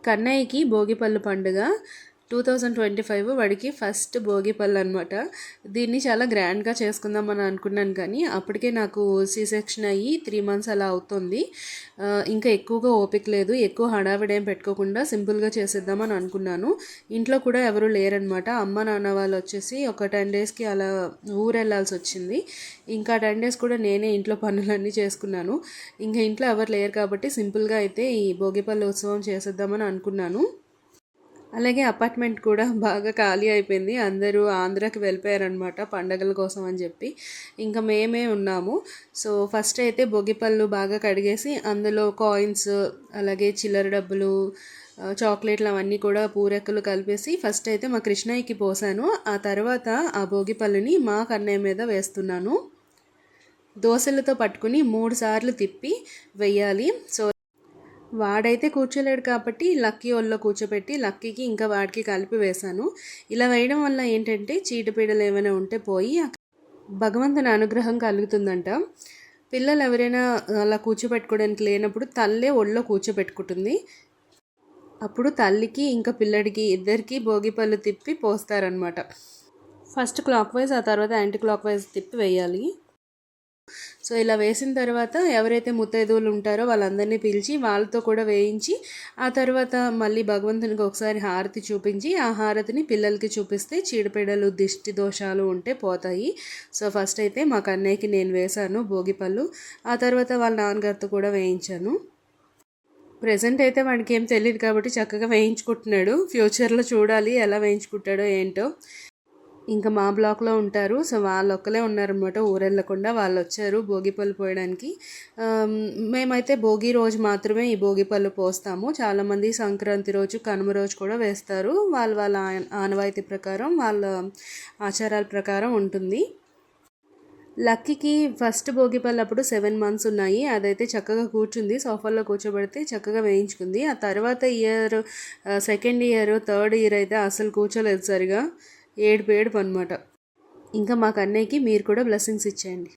కన్నయ్యకి భోగిపళ్ళు పండుగ 2025 వాడికి ఫస్ట్ భోగిపళ్ళు అనమాట. దీన్ని చాలా గ్రాండ్గా చేసుకుందామని అనుకున్నాను, కానీ అప్పటికే నాకు సి సెక్షన్ అయ్యి 3 మంత్స్ అలా అవుతుంది. ఇంకా ఎక్కువగా ఓపిక లేదు. ఎక్కువ హడావిడేం పెట్టుకోకుండా సింపుల్గా చేసేద్దామని అనుకున్నాను. ఇంట్లో కూడా ఎవరు లేరనమాట. అమ్మ నాన్న వాళ్ళు వచ్చేసి ఒక 10 డేస్కి అలా ఊరు వెళ్ళాల్సి వచ్చింది. ఇంకా 10 డేస్ కూడా నేనే ఇంట్లో పనులన్నీ చేసుకున్నాను. ఇంకా ఇంట్లో ఎవరు లేరు కాబట్టి సింపుల్గా అయితే ఈ భోగిపళ్ళు ఉత్సవం చేసేద్దామని అనుకున్నాను. అలాగే అపార్ట్మెంట్ కూడా బాగా ఖాళీ అయిపోయింది. అందరూ ఆంధ్రాకి వెళ్ళిపోయారనమాట పండగల కోసం అని చెప్పి. ఇంకా మేమే ఉన్నాము. సో ఫస్ట్ అయితే భోగిపళ్ళు బాగా కడిగేసి అందులో కాయిన్స్, అలాగే చిల్లర డబ్బులు, చాక్లెట్లు అవన్నీ కూడా పూరెక్కలు కలిపేసి ఫస్ట్ అయితే మా కృష్ణయ్యకి పోసాను. ఆ తర్వాత ఆ భోగిపళ్ళుని మా కన్నయ్య మీద వేస్తున్నాను. దోశలతో పట్టుకుని 3 సార్లు తిప్పి వెయ్యాలి. సో వాడైతే కూర్చోలేడు కాబట్టి లక్కీ ఒళ్ళో కూర్చోబెట్టి లక్కీకి ఇంకా వాడికి కలిపి వేశాను. ఇలా వేయడం వల్ల ఏంటంటే చీడపీడలు ఏమైనా ఉంటే పోయి భగవంతుని అనుగ్రహం కలుగుతుందంట. పిల్లలు ఎవరైనా అలా కూర్చోబెట్టుకోవడానికి లేనప్పుడు తల్లే ఒళ్ళో కూర్చోబెట్టుకుంటుంది. అప్పుడు తల్లికి ఇంకా పిల్లడికి ఇద్దరికి భోగిపళ్ళు తిప్పి పోస్తారనమాట. ఫస్ట్ క్లాక్ వైజ్, ఆ తర్వాత యాంటీ క్లాక్ వైజ్ తిప్పి వేయాలి. సో ఇలా వేసిన తర్వాత ఎవరైతే ముత్తైదువులు ఉంటారో వాళ్ళందరినీ పిలిచి వాళ్ళతో కూడా వేయించి ఆ తర్వాత మళ్ళీ భగవంతునికి ఒకసారి హారతి చూపించి ఆ హారతిని పిల్లలకి చూపిస్తే చీడపీడలు, దిష్టి దోషాలు ఉంటే పోతాయి. సో ఫస్ట్ అయితే మా కన్నయ్యకి నేను వేశాను భోగిపళ్ళు. ఆ తర్వాత వాళ్ళ నాన్నగారితో కూడా వేయించాను. ప్రజెంట్ అయితే వాడికి ఏం తెలియదు కాబట్టి చక్కగా వేయించుకుంటున్నాడు. ఫ్యూచర్లో చూడాలి ఎలా వేయించుకుంటాడో ఏంటో. ఇంకా మా బ్లాక్లో ఉంటారు. సో వాళ్ళు ఒక్కలే ఉన్నారనమాట, ఊరెళ్ళకుండా. వాళ్ళు వచ్చారు భోగిపళ్ళు పోయడానికి. మేమైతే భోగి రోజు మాత్రమే ఈ భోగిపళ్ళు పోస్తాము. చాలామంది సంక్రాంతి రోజు, కనుమ రోజు కూడా వేస్తారు. వాళ్ళ ఆనవాయితీ ప్రకారం, వాళ్ళ ఆచారాల ప్రకారం ఉంటుంది. లక్కీకి ఫస్ట్ భోగిపళ్ళు అప్పుడు 7 మంత్స్ ఉన్నాయి. అదైతే చక్కగా కూర్చుంది, సోఫాలో కూర్చోబెడితే చక్కగా వేయించుకుంది. ఆ తర్వాత year, second year, third year అయితే అసలు కూర్చోలేదు సరిగా. ఏడుపు అనమాట. ఇంకా మా కన్నయ్యకి మీరు కూడా బ్లెస్సింగ్స్ ఇచ్చేయండి.